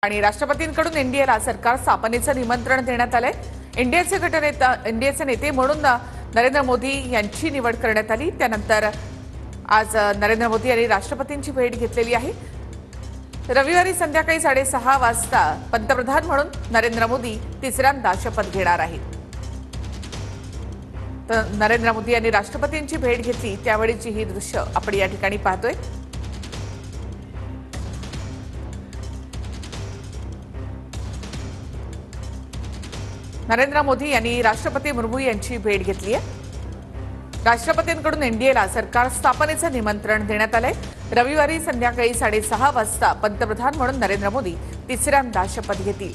आणि राष्ट्रपतींकडून एनडीएला सरकार स्थापनेचं निमंत्रण देण्यात आलंय। एनडीएचे नेते म्हणून नरेंद्र मोदी यांची निवड करण्यात आली। त्यानंतर आज नरेंद्र मोदी यांनी राष्ट्रपतींची भेट घेतलेली आहे। रविवारी संध्याकाळी 6:30 वाजता पंतप्रधान म्हणून नरेंद्र मोदी तिसऱ्यांदा शपथ घेणार आहेत। तर नरेंद्र मोदी यांनी राष्ट्रपतींची भेट घेतली त्यावेळीची ही दृश्य आपण या ठिकाणी पाहतोय। नरेंद्र मोदी यांनी राष्ट्रपती मुर्मू यांची भेट घेतली आहे। राष्ट्रपतींकडून एनडीएला सरकार स्थापनेचं निमंत्रण देण्यात आलंय। रविवारी संध्याकाळी 6:30 वाजता पंतप्रधान म्हणून नरेंद्र मोदी तिसऱ्यांदा शपथ घेतील।